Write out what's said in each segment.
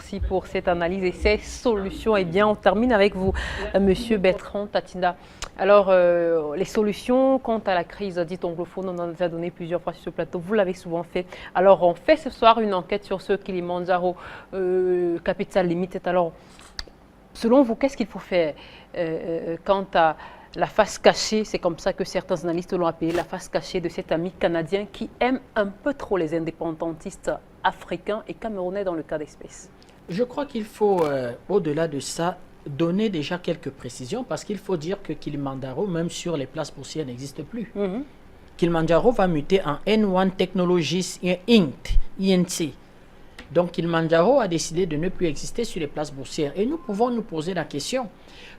merci pour cette analyse et ces solutions. Eh bien, on termine avec vous, Monsieur Bertrand Tatinda. Alors, les solutions quant à la crise dite anglophone, on en a déjà donné plusieurs fois sur ce plateau. Vous l'avez souvent fait. Alors, on fait ce soir une enquête sur ce Kilimanjaro Capital Limited. Alors, selon vous, qu'est-ce qu'il faut faire quant à la face cachée, c'est comme ça que certains analystes l'ont appelé, la face cachée de cet ami canadien qui aime un peu trop les indépendantistes africains et camerounais dans le cas d'espèce? Je crois qu'il faut, au-delà de ça, donner déjà quelques précisions parce qu'il faut dire que Kilimanjaro, même sur les places boursières, n'existe plus. Kilimanjaro va muter en N1 Technologies Inc. INC. Donc Kilimanjaro a décidé de ne plus exister sur les places boursières. Et nous pouvons nous poser la question,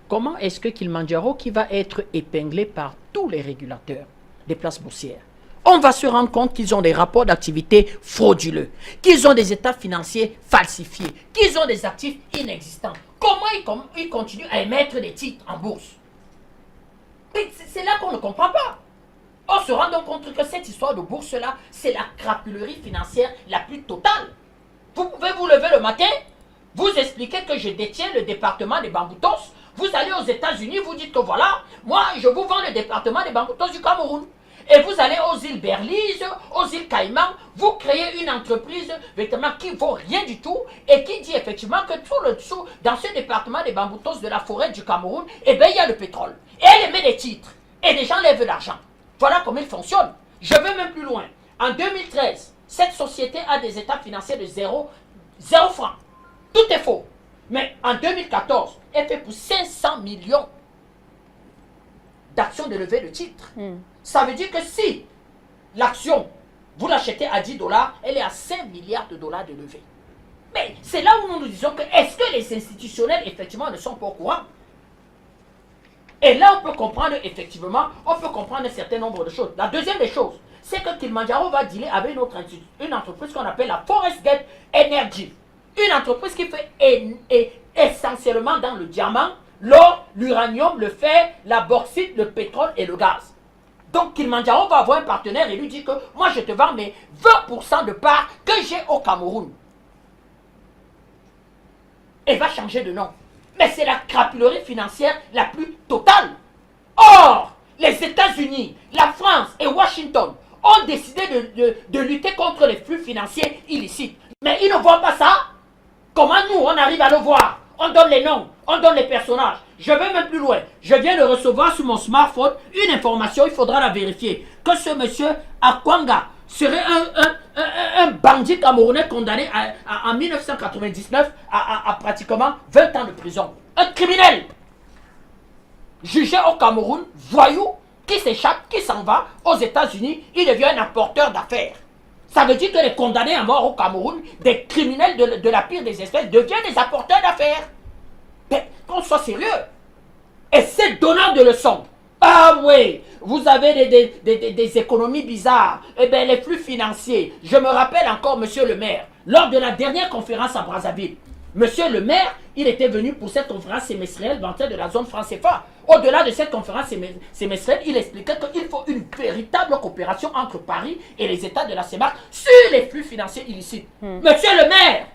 comment est-ce que Kilimanjaro, qui va être épinglé par tous les régulateurs des places boursières, on va se rendre compte qu'ils ont des rapports d'activité frauduleux, qu'ils ont des états financiers falsifiés, qu'ils ont des actifs inexistants. Comment ils continuent à émettre des titres en bourse? C'est là qu'on ne comprend pas. On se rend donc compte que cette histoire de bourse-là, c'est la crapulerie financière la plus totale. Vous pouvez vous lever le matin, vous expliquer que je détiens le département des Bamboutos, vous allez aux États-Unis, vous dites que voilà, moi je vous vends le département des Bamboutos du Cameroun. Et vous allez aux îles Berlise, aux îles Caïmans, vous créez une entreprise effectivement qui ne vaut rien du tout et qui dit effectivement que tout le dessous, dans ce département des Bamboutos de la forêt du Cameroun, eh bien il y a le pétrole. Et elle émet des titres. Et les gens lèvent l'argent. Voilà comment il fonctionne. Je vais même plus loin. En 2013, cette société a des états financiers de 0 francs. Tout est faux. Mais en 2014, elle fait pour 500 millions d'actions de levée de titres. Ça veut dire que si l'action, vous l'achetez à 10 $, elle est à 5 milliards de dollars de levée. Mais c'est là où nous nous disons que est-ce que les institutionnels, effectivement, ne sont pas au courant? Et là, on peut comprendre, effectivement, on peut comprendre un certain nombre de choses. La deuxième des choses, c'est que Kilimanjaro va dealer avec une entreprise qu'on appelle la Forest Gate Energy. Une entreprise qui fait essentiellement dans le diamant, l'or, l'uranium, le fer, la bauxite, le pétrole et le gaz. Donc Kilimanjaro va avoir un partenaire et lui dit que moi je te vends mes 20% de parts que j'ai au Cameroun. Et va changer de nom. Mais c'est la crapulerie financière la plus totale. Or, les États-Unis, la France et Washington ont décidé de lutter contre les flux financiers illicites. Mais ils ne voient pas ça. Comment nous, on arrive à le voir? On donne les noms, on donne les personnages. Je vais même plus loin. Je viens de recevoir sur mon smartphone une information, il faudra la vérifier, que ce monsieur Akwanga serait un bandit camerounais condamné en 1999 à pratiquement 20 ans de prison. Un criminel jugé au Cameroun, voyou, qui s'échappe, qui s'en va aux États-Unis, il devient un apporteur d'affaires. Ça veut dire que les condamnés à mort au Cameroun, des criminels de la pire des espèces, deviennent des apporteurs d'affaires. Mais qu'on soit sérieux. Et c'est donnant de leçons. Ah oui, vous avez des économies bizarres. Eh bien, les flux financiers. Je me rappelle encore, monsieur le maire, lors de la dernière conférence à Brazzaville, monsieur le maire, il était venu pour cette conférence semestrielle dans de la zone franc-CFA. Au-delà de cette conférence semestrielle, il expliquait qu'il faut une véritable coopération entre Paris et les États de la CEMAC sur les flux financiers illicites. Monsieur le maire,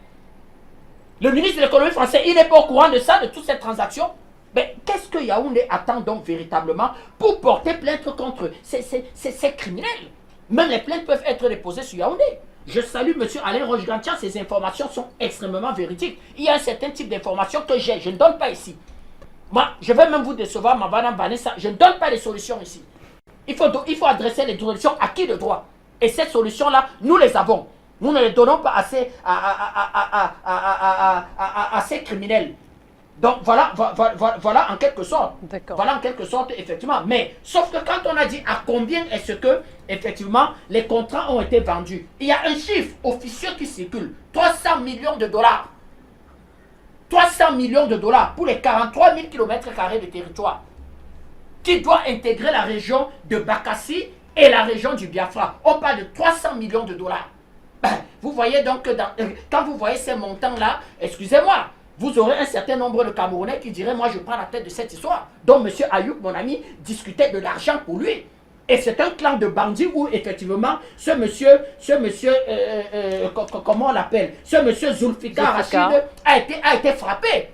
le ministre de l'économie français, il n'est pas au courant de ça, de toutes ces transactions. Mais qu'est-ce que Yaoundé attend donc véritablement pour porter plainte contre ces criminels? Même les plaintes peuvent être déposées sur Yaoundé. Je salue M. Alain Roche-Gantia, ces informations sont extrêmement véridiques. Il y a un certain type d'informations que j'ai, je ne donne pas ici. Moi, je vais même vous décevoir, ma madame Vanessa, je ne donne pas les solutions ici. Il faut adresser les solutions à qui de droit. Et ces solutions-là, nous les avons. Nous ne les donnons pas à ces criminels. Donc voilà en quelque sorte. Voilà en quelque sorte, effectivement. Mais, sauf que quand on a dit à combien est-ce que, effectivement, les contrats ont été vendus, il y a un chiffre officieux qui circule. 300 millions de dollars. 300 millions de dollars pour les 43 000 km² de territoire qui doit intégrer la région de Bakassi et la région du Biafra. On parle de 300 millions de dollars. Vous voyez donc que quand vous voyez ces montants-là, excusez-moi, vous aurez un certain nombre de Camerounais qui diraient, moi je prends la tête de cette histoire. Donc M. Ayoub, mon ami, discutait de l'argent pour lui. Et c'est un clan de bandits où effectivement ce monsieur, comment on l'appelle, ce monsieur Zulfikar Rachid a été frappé.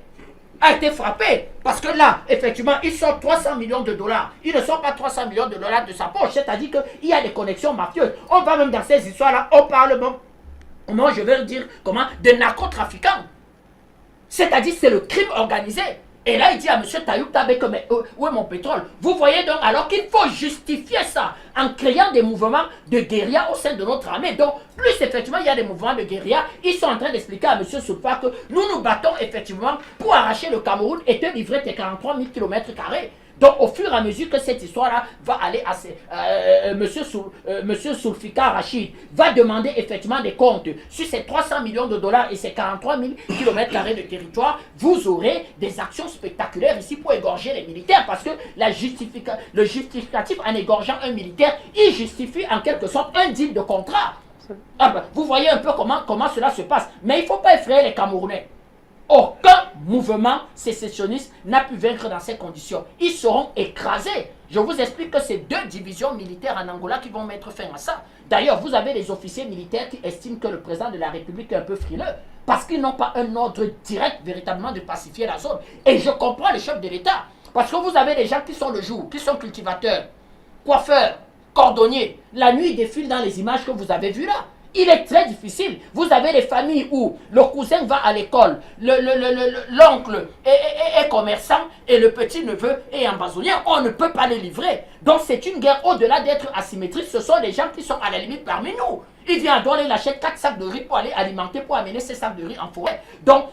A été frappé. Parce que là, effectivement, ils sortent 300 millions de dollars. Ils ne sortent pas 300 millions de dollars de sa poche. C'est-à-dire qu'il y a des connexions mafieuses. On va même dans ces histoires-là, on parle même, moi je vais dire comment, de narcotrafiquants. C'est-à-dire c'est le crime organisé. Et là, il dit à M. Tayoub Tabek, mais où est mon pétrole? Vous voyez donc, alors qu'il faut justifier ça en créant des mouvements de guérilla au sein de notre armée. Donc, plus effectivement il y a des mouvements de guérilla, ils sont en train d'expliquer à M. Soupa que nous nous battons effectivement pour arracher le Cameroun et te livrer tes 43 000 km². Donc, au fur et à mesure que cette histoire-là va aller à Monsieur Zulfikar Rachid va demander effectivement des comptes sur ces 300 millions de dollars et ces 43 000 km² de territoire, vous aurez des actions spectaculaires ici pour égorger les militaires parce que le justificatif en égorgeant un militaire, il justifie en quelque sorte un deal de contrat. Ah ben, vous voyez un peu comment cela se passe. Mais il ne faut pas effrayer les Camerounais. Aucun mouvement sécessionniste n'a pu vaincre dans ces conditions. Ils seront écrasés. Je vous explique que c'est 2 divisions militaires en Angola qui vont mettre fin à ça. D'ailleurs, vous avez des officiers militaires qui estiment que le président de la République est un peu frileux parce qu'ils n'ont pas un ordre direct véritablement de pacifier la zone. Et je comprends le chef de l'État. Parce que vous avez des gens qui sont le jour, qui sont cultivateurs, coiffeurs, cordonniers. La nuit, ils défilent dans les images que vous avez vues là. Il est très difficile. Vous avez des familles où le cousin va à l'école, l'oncle est commerçant et le petit-neveu est ambazonier. On ne peut pas les livrer. Donc c'est une guerre au-delà d'être asymétrique. Ce sont des gens qui sont à la limite parmi nous. Il vient doit aller acheter 4 sacs de riz pour aller alimenter, pour amener ces sacs de riz en forêt. Donc,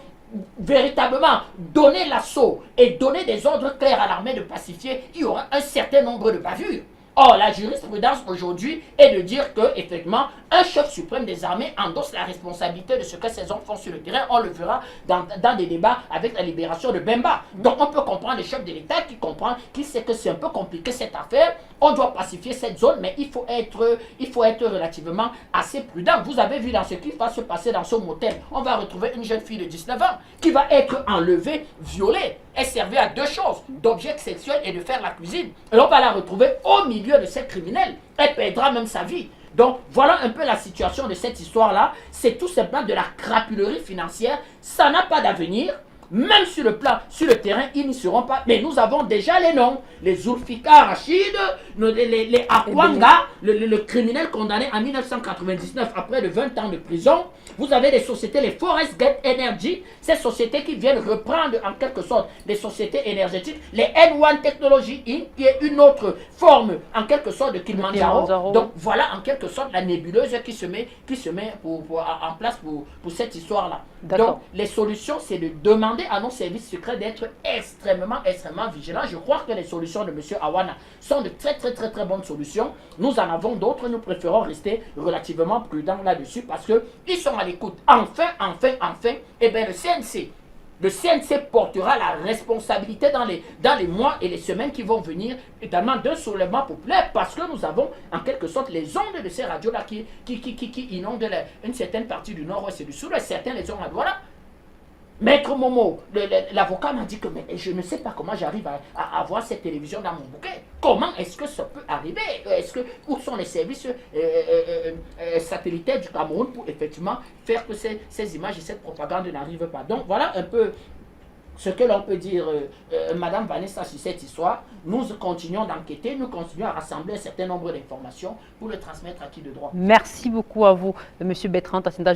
véritablement, donner l'assaut et donner des ordres clairs à l'armée de pacifier, il y aura un certain nombre de bavures. Or, la jurisprudence aujourd'hui est de dire que, effectivement, un chef suprême des armées endosse la responsabilité de ce que ces hommes font sur le terrain. On le verra dans des débats avec la libération de Bemba. Donc, on peut comprendre le chef de l'État qui comprend, qui sait que c'est un peu compliqué cette affaire. On doit pacifier cette zone, mais il faut être relativement assez prudent. Vous avez vu dans ce qui va se passer dans ce motel, on va retrouver une jeune fille de 19 ans qui va être enlevée, violée. Elle servait à 2 choses, d'objets sexuels et de faire la cuisine. Et on va la retrouver au milieu de cette criminelle. Elle perdra même sa vie. Donc, voilà un peu la situation de cette histoire-là. C'est tout simplement de la crapulerie financière. Ça n'a pas d'avenir. Même sur le terrain, ils n'y seront pas. Mais nous avons déjà les noms. Les Zulfikar Rachid, les Akwanga, le criminel condamné en 1999 après de 20 ans de prison. Vous avez des sociétés, les Forest Gate Energy, ces sociétés qui viennent reprendre en quelque sorte des sociétés énergétiques. Les N1 Technology Inc., qui est une autre forme en quelque sorte de Kilimanjaro. Donc voilà en quelque sorte la nébuleuse qui se met en place pour cette histoire-là. Donc les solutions, c'est de demander à nos services secrets d'être extrêmement vigilants. Je crois que les solutions de M. Awana sont de très bonnes solutions. Nous en avons d'autres. Nous préférons rester relativement prudents là-dessus parce qu'ils sont à l'écoute. Enfin, eh bien, le CNC portera la responsabilité dans les mois et les semaines qui vont venir, également d'un soulèvement populaire, parce que nous avons en quelque sorte les ondes de ces radios-là qui inondent une certaine partie du nord-ouest et du sud-ouest. Certains les ont à Douala. Maître Momo, l'avocat m'a dit que mais je ne sais pas comment j'arrive à avoir cette télévision dans mon bouquet. Comment est-ce que ça peut arriver? Où sont les services satellitaires du Cameroun pour effectivement faire que ces images et cette propagande n'arrivent pas? Donc voilà un peu ce que l'on peut dire, Madame Vanessa, sur cette histoire. Nous continuons d'enquêter, nous continuons à rassembler un certain nombre d'informations pour le transmettre à qui de droit. Merci beaucoup à vous, Monsieur Bertrand Tatinda.